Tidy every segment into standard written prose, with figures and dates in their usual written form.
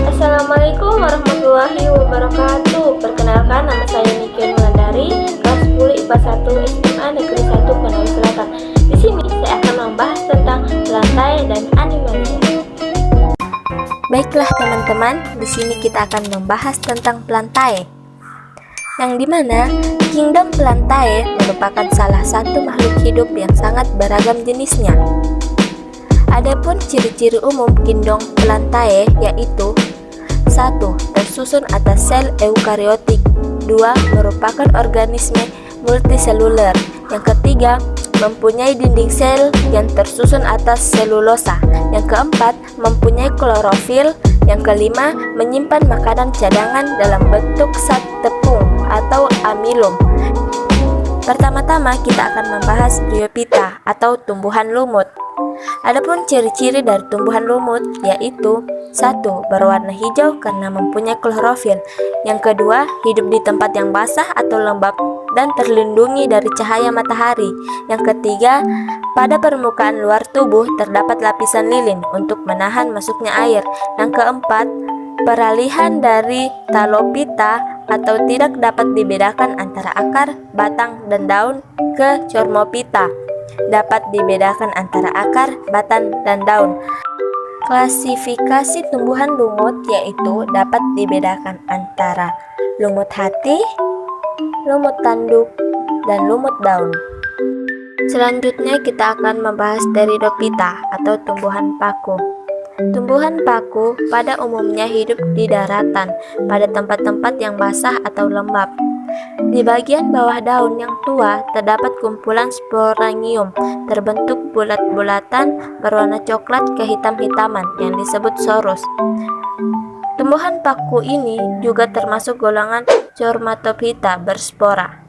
Assalamualaikum warahmatullahi wabarakatuh. Perkenalkan, nama saya Niki Wulandari, kelas 10 IPA 1 SMA Negeri 1 Konawe Selatan. Di sini saya akan membahas tentang pelantai dan animalia. Baiklah teman-teman, di sini kita akan membahas tentang pelantai, yang dimana kingdom pelantai merupakan salah satu makhluk hidup yang sangat beragam jenisnya. Adapun ciri-ciri umum kingdom pelantai yaitu: 1. Tersusun atas sel eukariotik. 2. Merupakan organisme multiseluler. Yang ketiga, mempunyai dinding sel yang tersusun atas selulosa. Yang keempat, mempunyai klorofil. Yang kelima, menyimpan makanan cadangan dalam bentuk zat tepung atau amilum. Pertama-tama kita akan membahas bryophyta atau tumbuhan lumut. Adapun ciri-ciri dari tumbuhan lumut yaitu: 1. Berwarna hijau karena mempunyai klorofil. Yang kedua, hidup di tempat yang basah atau lembab dan terlindungi dari cahaya matahari. Yang ketiga, pada permukaan luar tubuh terdapat lapisan lilin untuk menahan masuknya air. Yang keempat, peralihan dari talophyta atau tidak dapat dibedakan antara akar, batang, dan daun ke chormophyta. Dapat dibedakan antara akar, batang, dan daun. Klasifikasi tumbuhan lumut yaitu dapat dibedakan antara lumut hati, lumut tanduk, dan lumut daun. Selanjutnya kita akan membahas Pteridophyta atau tumbuhan paku. Tumbuhan paku pada umumnya hidup di daratan pada tempat-tempat yang basah atau lembab. Di bagian bawah daun yang tua terdapat kumpulan sporangium terbentuk bulat-bulatan berwarna coklat kehitam-hitaman yang disebut sorus. Tumbuhan paku ini juga termasuk golongan Chormatophyta berspora.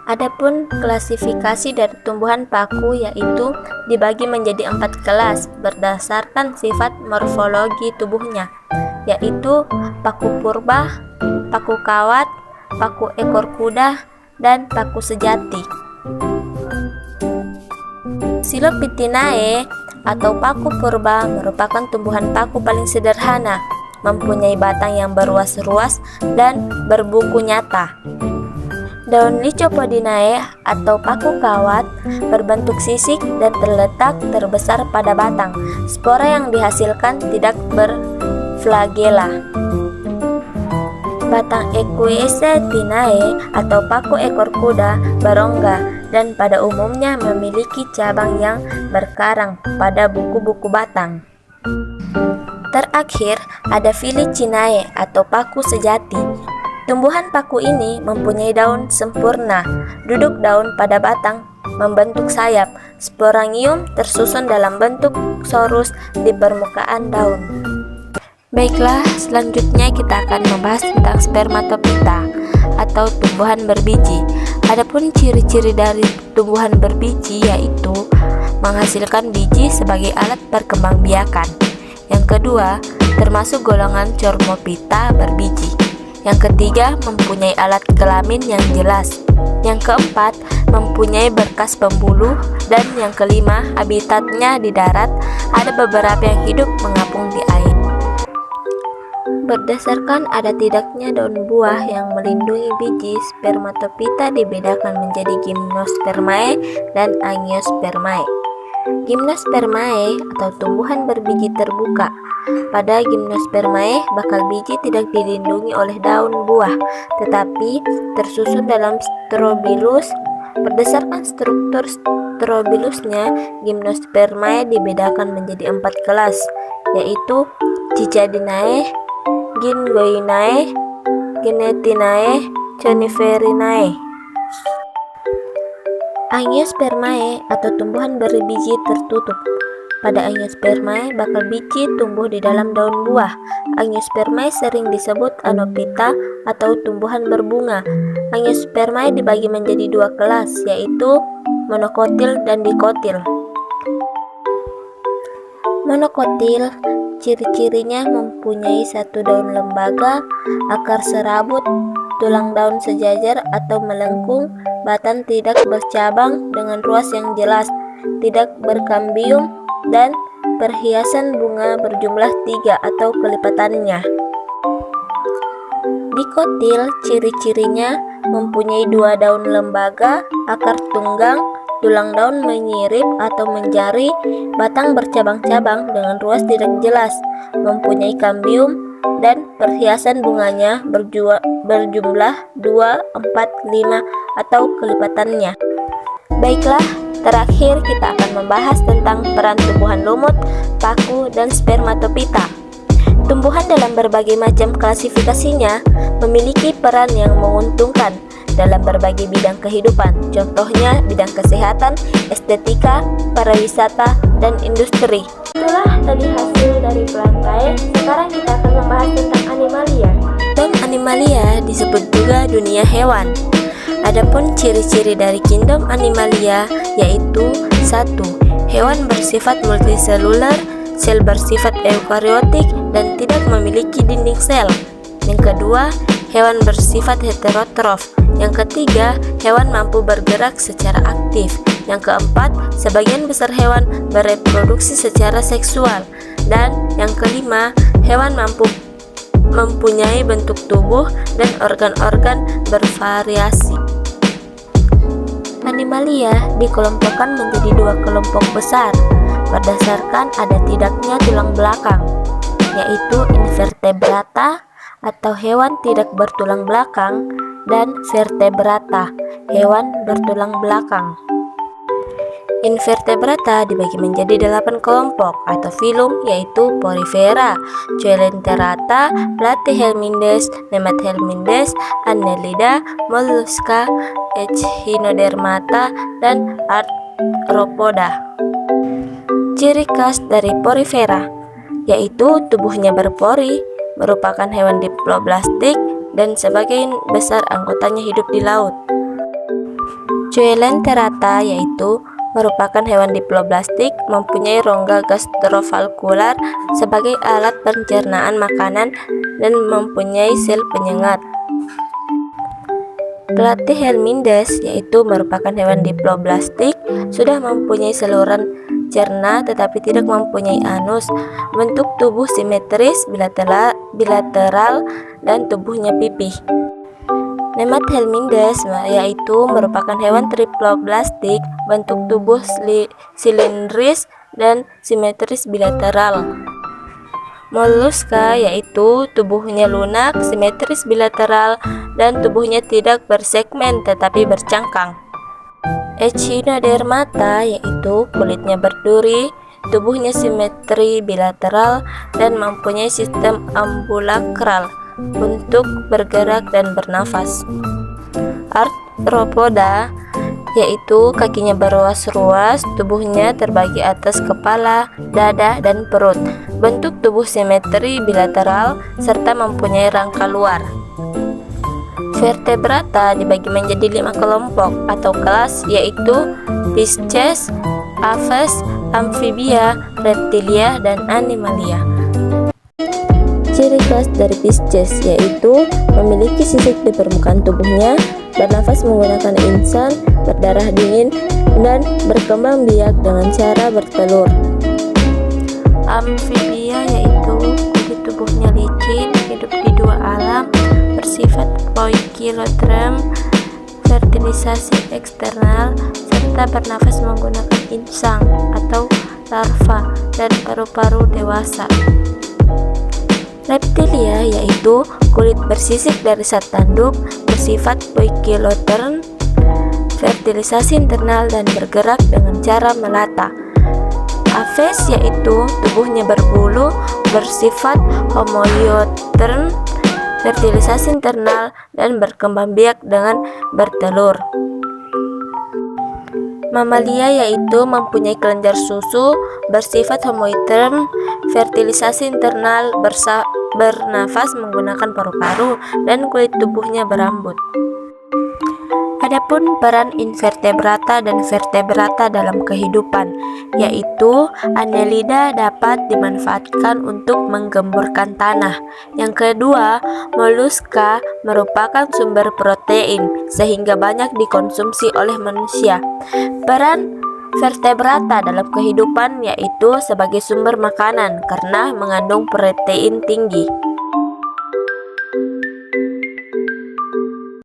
Adapun klasifikasi dari tumbuhan paku yaitu dibagi menjadi 4 kelas berdasarkan sifat morfologi tubuhnya, yaitu paku purba, paku kawat, paku ekor kuda, dan paku sejati. Silophytinae atau paku purba merupakan tumbuhan paku paling sederhana, mempunyai batang yang berruas-ruas dan berbuku nyata. Daun Lycopodinae atau paku kawat berbentuk sisik dan terletak terbesar pada batang. Spora yang dihasilkan tidak berflagela. Batang Equisetae atau paku ekor kuda berongga dan pada umumnya memiliki cabang yang berkarang pada buku-buku batang. Terakhir ada Filicinae atau paku sejati. Tumbuhan paku ini mempunyai daun sempurna, duduk daun pada batang membentuk sayap. Sporangium tersusun dalam bentuk sorus di permukaan daun. Baiklah, selanjutnya kita akan membahas tentang Spermatophyta atau tumbuhan berbiji. Adapun ciri-ciri dari tumbuhan berbiji yaitu menghasilkan biji sebagai alat perkembangbiakan. Yang kedua, termasuk golongan Chormophyta berbiji. Yang ketiga, mempunyai alat kelamin yang jelas. Yang keempat, mempunyai berkas pembuluh. Dan yang kelima, habitatnya di darat. Ada beberapa yang hidup mengapung di air. Berdasarkan ada tidaknya daun buah yang melindungi biji, Spermatophyta dibedakan menjadi Gymnospermae dan Angiospermae. Gymnospermae atau tumbuhan berbiji terbuka. Pada Gymnospermae, bakal biji tidak dilindungi oleh daun buah, tetapi tersusun dalam strobilus. Berdasarkan struktur strobilusnya, Gymnospermae dibedakan menjadi 4 kelas, yaitu Cicadinae, Gingoinae, Genetinae, Coniferinae. Angiospermae atau tumbuhan berbiji tertutup. Pada Angiospermae, bakal biji tumbuh di dalam daun buah. Angiospermae sering disebut Anophyta atau tumbuhan berbunga. Angiospermae dibagi menjadi 2 kelas, yaitu monokotil dan dikotil. Monokotil, ciri-cirinya mempunyai satu daun lembaga, akar serabut, tulang daun sejajar atau melengkung, batang tidak bercabang dengan ruas yang jelas, tidak berkambium, dan perhiasan bunga berjumlah 3 atau kelipatannya. Dikotil ciri-cirinya mempunyai 2 daun lembaga, akar tunggang, tulang daun menyirip atau menjari, batang bercabang-cabang dengan ruas tidak jelas, mempunyai kambium, dan perhiasan bunganya berjumlah 2, 4, 5 atau kelipatannya. Baiklah, terakhir kita akan membahas tentang peran tumbuhan lumut, paku, dan spermatopita. Tumbuhan dalam berbagai macam klasifikasinya memiliki peran yang menguntungkan dalam berbagai bidang kehidupan, contohnya bidang kesehatan, estetika, pariwisata, dan industri. Itulah tadi hasil dari pelantai. Sekarang kita akan membahas tentang animalia. Dan animalia disebut juga dunia hewan. Adapun ciri-ciri dari kingdom animalia yaitu 1. Hewan bersifat multiseluler, sel bersifat eukariotik dan tidak memiliki dinding sel. Yang kedua, hewan bersifat heterotrof. Yang ketiga, hewan mampu bergerak secara aktif. Yang keempat, sebagian besar hewan bereproduksi secara seksual. Dan yang kelima, hewan mempunyai bentuk tubuh dan organ-organ bervariasi. Animalia dikelompokkan menjadi 2 kelompok besar berdasarkan ada tidaknya tulang belakang, yaitu invertebrata atau hewan tidak bertulang belakang dan vertebrata, hewan bertulang belakang. Invertebrata dibagi menjadi 8 kelompok atau filum, yaitu Porifera, Coelenterata, Platyhelminthes, Nemathelminthes, Annelida, Mollusca, Echinodermata, dan Arthropoda. Ciri khas dari Porifera yaitu tubuhnya berpori, merupakan hewan diploblastik, dan sebagian besar anggotanya hidup di laut. Coelenterata yaitu merupakan hewan diploblastik, mempunyai rongga gastrovalvular sebagai alat pencernaan makanan dan mempunyai sel penyengat. Platyhelminthes yaitu merupakan hewan diploblastik, sudah mempunyai saluran cerna tetapi tidak mempunyai anus, bentuk tubuh simetris bilateral dan tubuhnya pipih. Nemathelminthes yaitu merupakan hewan triploblastik, bentuk tubuh silindris dan simetris bilateral. Mollusca yaitu tubuhnya lunak, simetris bilateral, dan tubuhnya tidak bersegmen tetapi bercangkang. Echinodermata yaitu kulitnya berduri, tubuhnya simetri bilateral, dan mempunyai sistem ambulakral, bentuk bergerak dan bernafas. Arthropoda yaitu kakinya berruas-ruas, tubuhnya terbagi atas kepala, dada, dan perut, bentuk tubuh simetri bilateral, serta mempunyai rangka luar. Vertebrata dibagi menjadi 5 kelompok atau kelas, yaitu Pisces, Aves, Amphibia, Reptilia, dan Animalia. Ciri khas dari Pisces yaitu memiliki sisik di permukaan tubuhnya, bernafas menggunakan insan, berdarah dingin, dan berkembang biak dengan cara bertelur. Amphibia yaitu kulit tubuhnya licin, hidup di 2 alam, bersifat poikiloderm, fertilisasi eksternal, serta bernafas menggunakan insang atau larva dan paru-paru dewasa. Reptilia yaitu kulit bersisik dari zat tanduk, bersifat poikiloderm, fertilisasi internal, dan bergerak dengan cara melata. Aves yaitu tubuhnya berbulu, bersifat homoioterm, fertilisasi internal, dan berkembang biak dengan bertelur. Mamalia yaitu mempunyai kelenjar susu, bersifat homoiterm, fertilisasi internal, bernafas menggunakan paru-paru, dan kulit tubuhnya berambut. Adapun peran invertebrata dan vertebrata dalam kehidupan, yaitu Annelida dapat dimanfaatkan untuk menggemburkan tanah. Yang kedua, moluska merupakan sumber protein sehingga banyak dikonsumsi oleh manusia. Peran vertebrata dalam kehidupan yaitu sebagai sumber makanan karena mengandung protein tinggi.